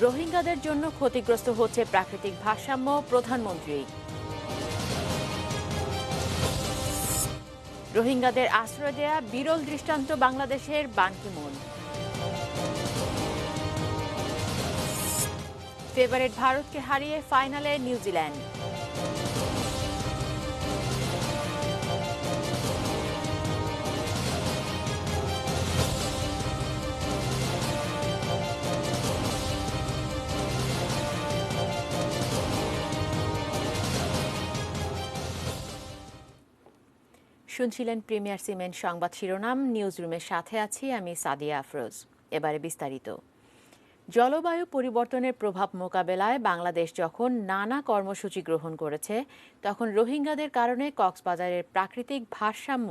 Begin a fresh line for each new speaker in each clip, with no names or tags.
রোহিঙ্গাদের জন্য ক্ষতিগ্রস্ত হচ্ছে প্রাকৃতিক ভারসাম্য, প্রধানমন্ত্রী। রোহিঙ্গাদের আশ্রয় দেয়া বিরল দৃষ্টান্ত বাংলাদেশের, বান কি মুন। ফেভারিট ভারতকে হারিয়ে ফাইনালে নিউজিল্যান্ড। শুনছিলেন প্রিমিয়ার সিমেন্ট সংবাদ শিরোনাম। নিউজরুমের সাথে আছি আমি সাদিয়া আফরোজ। এবারে বিস্তারিত। জলবায়ু পরিবর্তনের প্রভাব মোকাবেলায় বাংলাদেশ যখন নানা কর্মসূচি গ্রহণ করেছে, তখন রোহিঙ্গাদের কারণে কক্সবাজারের প্রাকৃতিক ভারসাম্য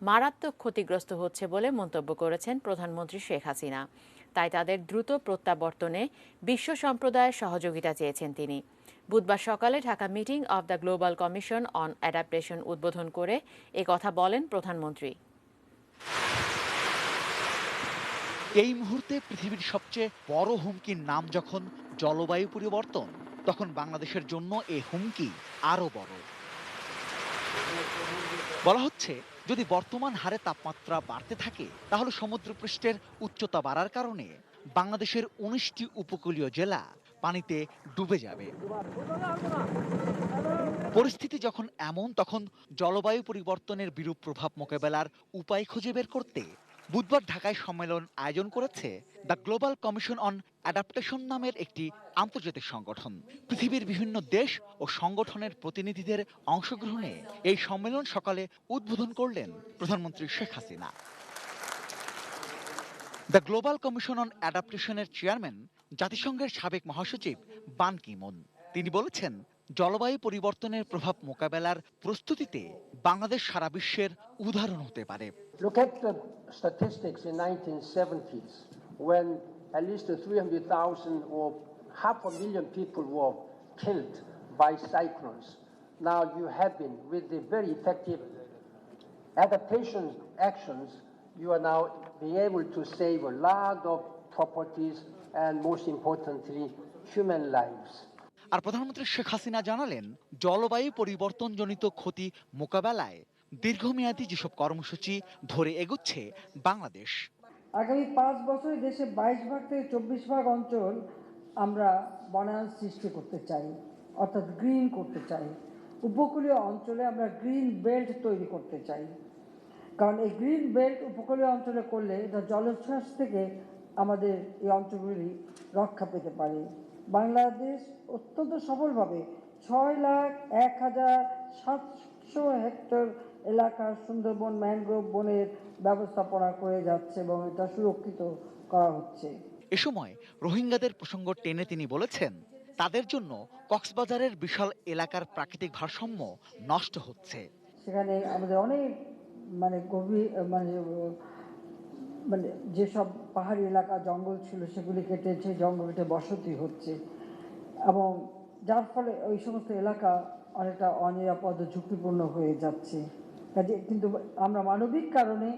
মারাত্মক ক্ষতিগ্রস্ত হচ্ছে বলে মন্তব্য করেছেন প্রধানমন্ত্রী শেখ হাসিনা। তাই তাদের দ্রুত প্রত্যাবর্তনে বিশ্ব সম্প্রদায়ের সহযোগিতা চেয়েছেন তিনি। বুধবার সকালে Dhaka meeting of the global commission on adaptation উদ্বোধন করে কথা বলেন প্রধানমন্ত্রী।
এই মুহূর্তে পৃথিবীর সবচেয়ে বড় হুমকির নাম যখন জলবায়ু পরিবর্তন, তখন বাংলাদেশের জন্য এই হুমকি আরো বড়। বলা হচ্ছে, যদি বর্তমান হারে তাপমাত্রা বাড়তে থাকে তাহলে সমুদ্রপৃষ্ঠের উচ্চতা বাড়ার কারণে বাংলাদেশের 19টি উপকূলীয় জেলা পানিতে ডুবে যাবে। পরিস্থিতি যখন এমন, তখন জলবায়ু পরিবর্তনের বিরূপ প্রভাব মোকাবেলার উপায় খুঁজে বের করতে বুধবার ঢাকায় সম্মেলন আয়োজন করেছে the global commission on adaptation নামের একটি আন্তর্জাতিক সংগঠন। পৃথিবীর বিভিন্ন দেশ ও সংগঠনের প্রতিনিধিদের অংশগ্রহণে এই সম্মেলন সকালে উদ্বোধন করলেন প্রধানমন্ত্রী Sheikh Hasina. The global commission on অ্যাডাপ্টেশনের চেয়ারম্যান জাতিসংঘের সাবেক মহাসচিব বান কি মুন। তিনি বলেছেন, জলবায়ু পরিবর্তনের প্রভাব মোকাবেলার প্রস্তুতিতে বাংলাদেশ সারা বিশ্বের উদাহরণ হতে পারে।
Look at the statistics in 1970s when at least 300,000 or 500,000 people were killed by cyclones. Now you have been, with the very effective adaptation actions, you are now being able to save a lot of properties and most importantly, human lives.
আর প্রধানমন্ত্রী শেখ হাসিনা জানালেন, জলবায়ু পরিবর্তনজনিত ক্ষতি মোকাবেলায় দীর্ঘমেয়াদী যেসব কর্মসূচি ধরে এগুচ্ছে বাংলাদেশ।
আগামী 5 বছরে দেশে 22 ভাগ থেকে 24 ভাগ অঞ্চল আমরা বনায়ন সৃষ্টি করতে চাই, অর্থাৎ গ্রিন করতে চাই। উপকূলীয় অঞ্চলে আমরা গ্রিন বেল্ট তৈরি করতে চাই, কারণ এই গ্রিন বেল্ট উপকূলীয় অঞ্চলে করলে এটা জলোচ্ছ্বাস থেকে আমাদের এই অঞ্চলগুলি রক্ষা পেতে পারে। বাংলাদেশ অত্যন্ত সফলভাবে 6,01,700 হেক্টর এলাকার সুন্দরবন ম্যানগ্রোভ বনের ব্যবস্থাপনা করে যাচ্ছে এবং এটা সুরক্ষিত করা হচ্ছে।
এ সময় রোহিঙ্গাদের প্রসঙ্গ টেনে তিনি বলেছেন, তাদের জন্য কক্সবাজারের বিশাল এলাকার প্রাকৃতিক ভারসাম্য নষ্ট হচ্ছে।
সেখানে আমাদের অনেক গভীর যেসব পাহাড়ি এলাকা জঙ্গল ছিল সেগুলি কেটে জঙ্গল কেটে বসতি হচ্ছে এবং যার ফলে ওই সমস্ত এলাকা অনেকটা অনিরাপদ ও ঝুঁকিপূর্ণ হয়ে যাচ্ছে। কাজে কিন্তু আমরা মানবিক কারণে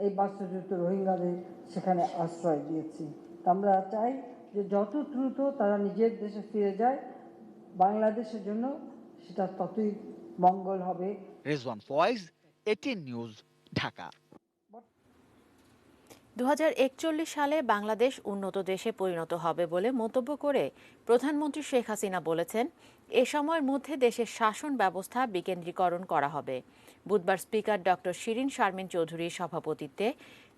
এই বাস্তুচ্যুত রোহিঙ্গাদের সেখানে আশ্রয় দিয়েছি। আমরা চাই যে যত দ্রুত তারা নিজের দেশে ফিরে যায়, বাংলাদেশের জন্য সেটা ততই মঙ্গল হবে।
Rezwan Faiz, ATN news, Dhaka.
2041 সালে বাংলাদেশ উন্নত দেশে পরিণত হবে বলে মন্তব্য করে প্রধানমন্ত্রী শেখ হাসিনা বলেছেন, এ সময়ের মধ্যে দেশের শাসন ব্যবস্থা বিকেন্দ্রীকরণ করা হবে। বুধবার স্পিকার ডক্টর শিরিন শারমিন চৌধুরীর সভাপতিত্বে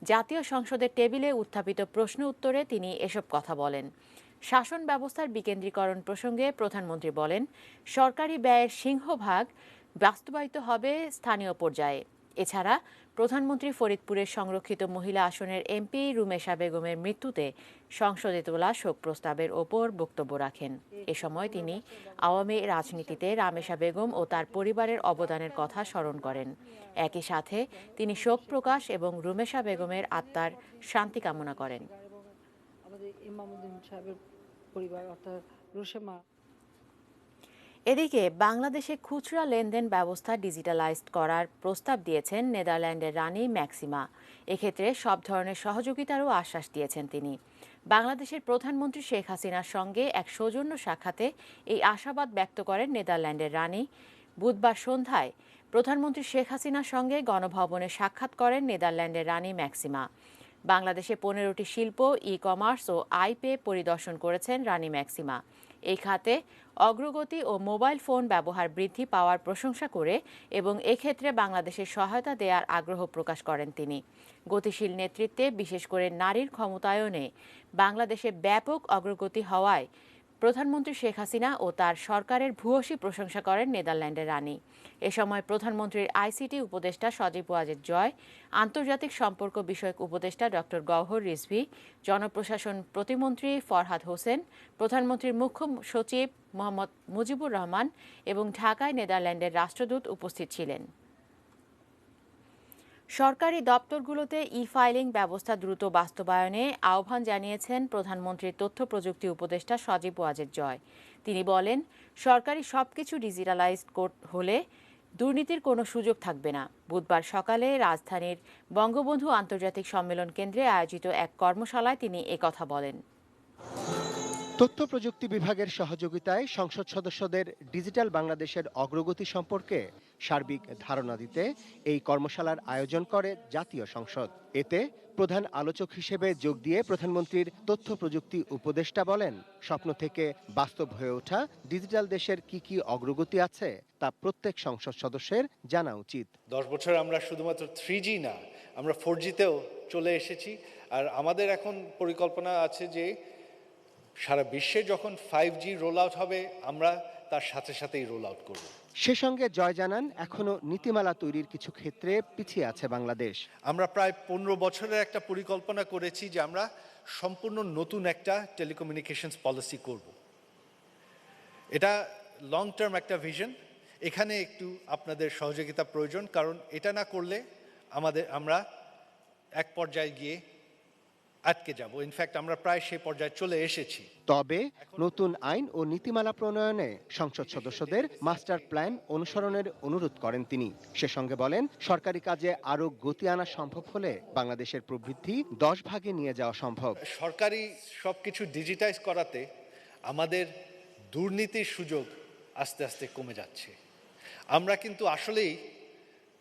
জাতীয় সংসদের টেবিলে উত্থাপিত প্রশ্ন উত্তরে তিনি এসব কথা বলেন। শাসন ব্যবস্থার বিকেন্দ্রীকরণ প্রসঙ্গে প্রধানমন্ত্রী বলেন, সরকারি ব্যয়ের সিংহভাগ বাস্তবায়িত হবে স্থানীয় পর্যায়ে। এছাড়া প্রধানমন্ত্রী ফরিদপুরের সংরক্ষিত মহিলা আসনের এমপি রুমেশা বেগমের মৃত্যুতে সংসদে তোলা শোক প্রস্তাবের ওপর বক্তব্য রাখেন। এ সময় তিনি আওয়ামী রাজনীতিতে রামেশা বেগম ও তার পরিবারের অবদানের কথা স্মরণ করেন। একই সাথে তিনি শোক প্রকাশ এবং রুমেশা বেগমের আত্মার শান্তি কামনা করেন। এদিকে বাংলাদেশে খুচরা লেনদেন ব্যবস্থা ডিজিটালাইজড করার প্রস্তাব দিয়েছেন নেদারল্যান্ডের রানী ম্যাক্সিমা। এক্ষেত্রে সব ধরনের সহযোগিতারও আশ্বাস দিয়েছেন তিনি। বাংলাদেশের প্রধানমন্ত্রী শেখ হাসিনার সঙ্গে এক সৌজন্য সাক্ষাতে এই আশাবাদ ব্যক্ত করেন নেদারল্যান্ডের রানী। বুধবার সন্ধ্যায় প্রধানমন্ত্রী শেখ হাসিনার সঙ্গে গণভবনে সাক্ষাৎ করেন নেদারল্যান্ডের রানী ম্যাক্সিমা। বাংলাদেশে 15টি শিল্প, ই কমার্স ও আইপে পরিদর্শন করেছেন রানী ম্যাক্সিমা। এই খাতে অগ্রগতি ও মোবাইল ফোন ব্যবহার বৃদ্ধি পাওয়ার প্রশংসা করে এবং এক্ষেত্রে বাংলাদেশের সহায়তা দেওয়ার আগ্রহ প্রকাশ করেন তিনি। গতিশীল নেতৃত্বে, বিশেষ করে নারীর ক্ষমতায়নে বাংলাদেশে ব্যাপক অগ্রগতি হওয়ায় প্রধানমন্ত্রী শেখ হাসিনা ও তার সরকারের ভূয়সী প্রশংসা করেন নেদারল্যান্ডের রানী। এ সময় প্রধানমন্ত্রীর আইসিটি উপদেষ্টা সজীব ওয়াজেদ জয়, আন্তর্জাতিক সম্পর্ক বিষয়ক উপদেষ্টা ডক্টর গওহর রিজভী, জনপ্রশাসন প্রতিমন্ত্রী ফরহাদ হোসেন, প্রধানমন্ত্রীর মুখ্য সচিব মোহাম্মদ মুজিবুর রহমান এবং ঢাকায় নেদারল্যান্ডের রাষ্ট্রদূত উপস্থিত ছিলেন। সরকারি দপ্তরগুলোতে ই ফাইলিং ব্যবস্থা দ্রুত বাস্তবায়নে আহ্বান জানিয়েছেন প্রধানমন্ত্রীর তথ্য প্রযুক্তি উপদেষ্টা সজীব ওয়াজেদ জয়। তিনি বলেন, সরকারি সবকিছু ডিজিটালাইজড হলে দুর্নীতির কোনো সুযোগ থাকবে না। বুধবার সকালে রাজধানীর বঙ্গবন্ধু আন্তর্জাতিক সম্মেলন কেন্দ্রে আয়োজিত এক কর্মশালায় তিনি একথা বলেন।
তথ্য প্রযুক্তি বিভাগের সহযোগিতায় সংসদ সদস্যদের ডিজিটাল বাংলাদেশের অগ্রগতি সম্পর্কে সার্বিক ধারণা দিতে এই কর্মশালার আয়োজন করে জাতীয় সংসদ। এতে প্রধান আলোচক হিসেবে যোগ দিয়ে প্রধানমন্ত্রীর তথ্য প্রযুক্তি উপদেষ্টা বলেন, স্বপ্ন থেকে বাস্তব হয়ে ওঠা ডিজিটাল দেশের কি অগ্রগতি আছে তা প্রত্যেক সংসদ সদস্যের জানা উচিত।
10 বছর আমরা শুধুমাত্র 3G না, আমরা 4Gতেও চলে এসেছি। আর আমাদের এখন পরিকল্পনা আছে যে সারা বিশ্বে যখন 5G রোল আউট হবে, আমরা তার সাথে সাথেই রোল আউট করব।
সে সঙ্গে জয় জানান, এখনো নীতিমালা তৈরির কিছু ক্ষেত্রে পিছিয়ে আছে বাংলাদেশ।
আমরা প্রায় 15 বছরের একটা পরিকল্পনা করেছি যে আমরা সম্পূর্ণ নতুন একটা টেলিকমিউনিকেশনস পলিসি করব। এটা লং টার্ম একটা ভিশন। এখানে একটু আপনাদের সহযোগিতা প্রয়োজন, কারণ এটা না করলে আমরা এক পর্যায়ে গিয়ে আটকে যাব। ইনফ্যাক্ট আমরা প্রায় সেই পর্যায়ে চলে এসেছি।
তবে নতুন আইন ও নীতিমালা প্রণয়নে সংসদ সদস্যদের মাস্টার প্ল্যান অনুসরণের অনুরোধ করেন তিনি। সে সঙ্গে বলেন, সরকারি কাজে আরো গতি আনা সম্ভব হলে বাংলাদেশের প্রবৃদ্ধি 10 ভাগে নিয়ে যাওয়া সম্ভব।
সরকারি সবকিছু ডিজিটাইজ করাতে আমাদের দুর্নীতির সুযোগ আস্তে আস্তে কমে যাচ্ছে। আমরা কিন্তু আসলেই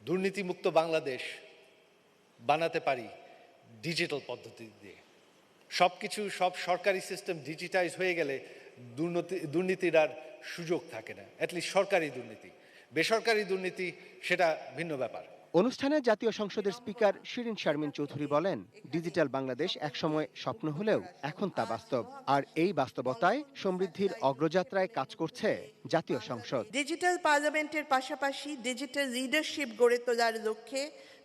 দুর্নীতিমুক্ত বাংলাদেশ বানাতে পারি ডিজিটাল পদ্ধতি দিয়ে। সব সরকারি সিস্টেম ডিজিটাইজ হয়ে গেলে দুর্নীতির আর সুযোগ থাকে না। অ্যাটলিস্ট সরকারি দুর্নীতি, বেসরকারি দুর্নীতি সেটা ভিন্ন ব্যাপার।
অনুষ্ঠানে জাতীয় সংসদের স্পিকার শিরিন শারমিন চৌধুরী বলেন, ডিজিটাল বাংলাদেশ একসময় স্বপ্ন হলেও এখন তা বাস্তব। আর এই বাস্তবতায় সমৃদ্ধির অগ্রযাত্রায় কাজ করছে জাতীয় সংসদ।
ডিজিটাল পার্লামেন্টের পাশাপাশি ডিজিটাল লিডারশিপ গড়ে তোলার লক্ষ্যে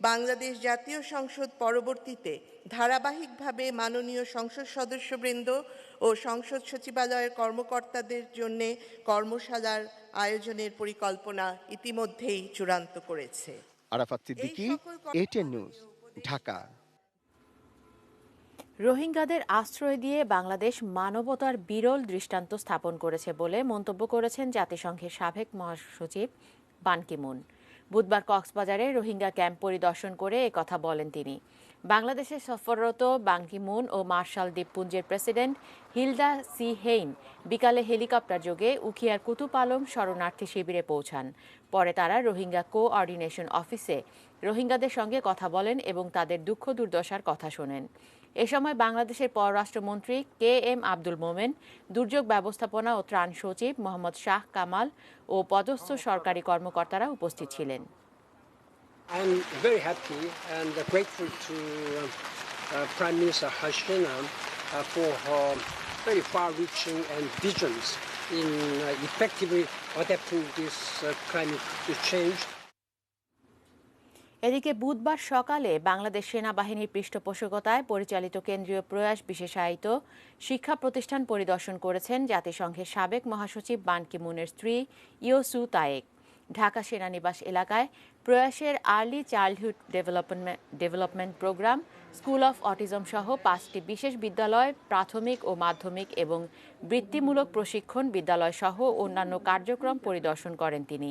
বাংলাদেশ জাতীয় সংসদ পরবর্তীতে ধারাবাহিকভাবে মাননীয় সংসদ সদস্যবৃন্দ ও সংসদ সচিবালয়ের কর্মকর্তাদের জন্য কর্মশালার আয়োজনের পরিকল্পনা ইতিমধ্যেই চূড়ান্ত করেছে।
Arafat Siddiqui, ATN news, Dhaka.
রোহিঙ্গাদের আশ্রয় দিয়ে বাংলাদেশ মানবতার বিরল দৃষ্টান্ত স্থাপন করেছে বলে মন্তব্য করেছেন জাতিসংঘের সাবেক মহাসচিব বান কি মুন। বুধবার কক্সবাজারে রোহিঙ্গা ক্যাম্প পরিদর্শন করে একথা বলেন তিনি। বাংলাদেশে সফররত বান কি মুন ও মার্শাল দ্বীপপুঞ্জের প্রেসিডেন্ট হিলডা সি হেইন বিকালে হেলিকপ্টার যোগে উখিয়ার কুতুব আলম শরণার্থী শিবিরে পৌঁছান। পরে তারা রোহিঙ্গা কোঅর্ডিনেশন অফিসে রোহিঙ্গাদের সঙ্গে কথা বলেন এবং তাদের দুঃখ দুর্দশার কথা শোনেন। এ সময় বাংলাদেশের পররাষ্ট্রমন্ত্রী KM আব্দুল মোমেন, দুর্যোগ ব্যবস্থাপনা ও ত্রাণ সচিব মোহাম্মদ শাহ কামাল ও পদস্থ সরকারি কর্মকর্তারা উপস্থিত ছিলেন।
I'm very happy and grateful to Prime Minister Hasina for her very far-reaching and visions in effectively adapting this climate change.
এদিকে বুধবার সকালে বাংলাদেশ সেনাবাহিনীর পৃষ্ঠপোষকতায় পরিচালিত কেন্দ্রীয় প্রয়াস বিশেষায়িত শিক্ষা প্রতিষ্ঠান পরিদর্শন করেছেন জাতিসংঘের সাবেক মহাসচিব বান কি মুনের স্ত্রী ইয়োসু তায়েক। ঢাকা সেনানিবাস এলাকায় প্রয়াসের early childhood development programme, school of autism সহ 5টি বিশেষ বিদ্যালয়, প্রাথমিক ও মাধ্যমিক এবং বৃত্তিমূলক প্রশিক্ষণ বিদ্যালয় সহ অন্যান্য কার্যক্রম পরিদর্শন করেন তিনি।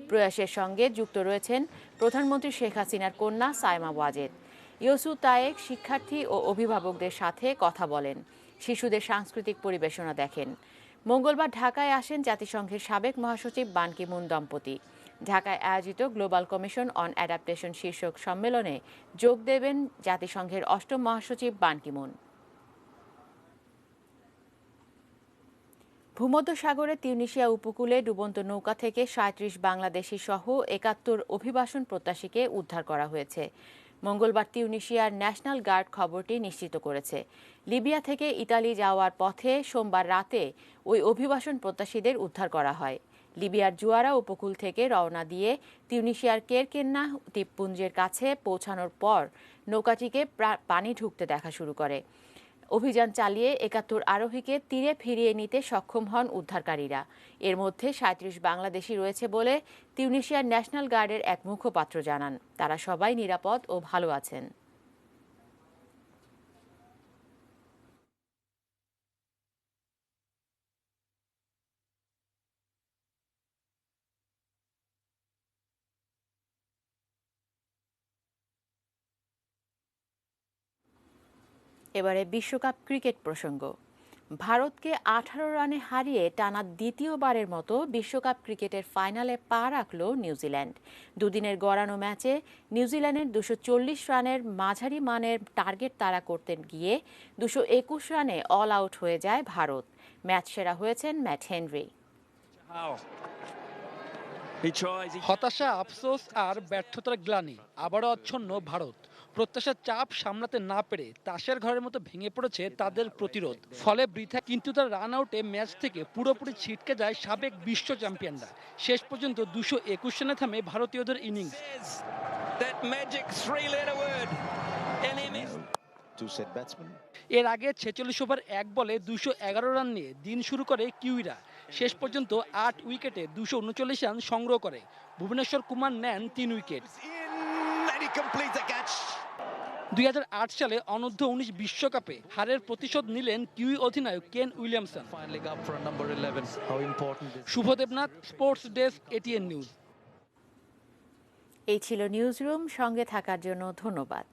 প্রয়াসের সঙ্গে যুক্ত রয়েছেন প্রধানমন্ত্রী শেখ হাসিনার কন্যা সায়মা ওয়াজেদ। ইয়োসু তায়েক শিক্ষার্থী ও অভিভাবকদের সাথে কথা বলেন। শিশুদের সাংস্কৃতিক পরিবেশনা দেখেন। মঙ্গলবার ঢাকায় আসেন জাতিসংঘের সাবেক মহাসচিব বান কি মুন দম্পতি। ঢাকায় আয়োজিত গ্লোবাল কমিশন অন অ্যাডাপ্টেশন শীর্ষক সম্মেলনে যোগ দেবেন জাতিসংঘের ৮ম মহাসচিব বান কি মুন। ভূমধ্যসাগরে তিউনিসিয়া উপকূলে ডুবন্ত নৌকা থেকে ৩৭ বাংলাদেশি সহ ৭১ অভিবাসন প্রত্যাশীকে উদ্ধার করা হয়েছে। মঙ্গলবার তিউনিসিয়ার ন্যাশনাল গার্ড খবরটি নিশ্চিত করেছে। লিবিয়া থেকে ইতালি যাওয়ার পথে সোমবার রাতে ওই অভিবাসন প্রত্যাশীদের উদ্ধার করা হয়। লিবিয়ার জুয়ারা উপকূল থেকে রওনা দিয়ে তিউনিসিয়ার কেরকেন্না দ্বীপপুঞ্জের কাছে পৌঁছানোর পর নৌকাটিকে পানি ঢুকতে দেখা শুরু করে। অভিযান চালিয়ে ৭১ আরোহীকে তীরে ফিরিয়ে নিতে সক্ষম হন উদ্ধারকারীরা। এর মধ্যে ৩৭ বাংলাদেশি রয়েছে বলে তিউনিসিয়ার ন্যাশনাল গার্ডের এক মুখপাত্র জানান। তারা সবাই নিরাপদ ও ভালো আছেন। এবারে বিশ্বকাপ ক্রিকেট প্রসঙ্গ। ভারতকে ১৮ রানে হারিয়ে টানা দ্বিতীয়বারের মতো বিশ্বকাপ ক্রিকেটের ফাইনালে পা রাখল নিউজিল্যান্ড। দুদিনের গড়ানো ম্যাচে নিউজিল্যান্ডের ২৪০ রানের মাঝারি মানের টার্গেট তাড়া করতে গিয়ে ২২১ রানে অল আউট হয়ে যায় ভারত। ম্যাচ সেরা হয়েছেন ম্যাট হেনরি।
হতাশা, আফসোস আর ব্যর্থতার গ্লানি, আবারও আচ্ছন্ন ভারত। প্রত্যাশার চাপ সামলাতে না পেরে তাসের ঘরের মতো ভেঙে পড়েছে তাদের প্রতিরোধ। ফলে বৃথা কিন্তু তার রান আউটে ম্যাচ থেকে পুরোপুরি ছিটকে যায় সাবেক বিশ্ব চ্যাম্পিয়নরা। শেষ পর্যন্ত ২২১ রানে থামে ভারতীয়দের ইনিংস। এর আগে ৪৬ ওভার ১ বলে ২১১ রান নিয়ে দিন শুরু করে কিউইরা। শেষ পর্যন্ত ৮ উইকেটে ২৩৯ রান সংগ্রহ করে। ভুবনেশ্বর কুমার নেন ৩ উইকেট। ২০০৮ সালে অনূর্ধ্ব ১৯ বিশ্বকাপে হারের প্রতিশোধ নিলেন কিউই অধিনায়ক Kane Williamson. Shubho Debnath, sports desk, ATN news.
এই ছিল নিউজ রুম। সঙ্গে থাকার জন্য ধন্যবাদ।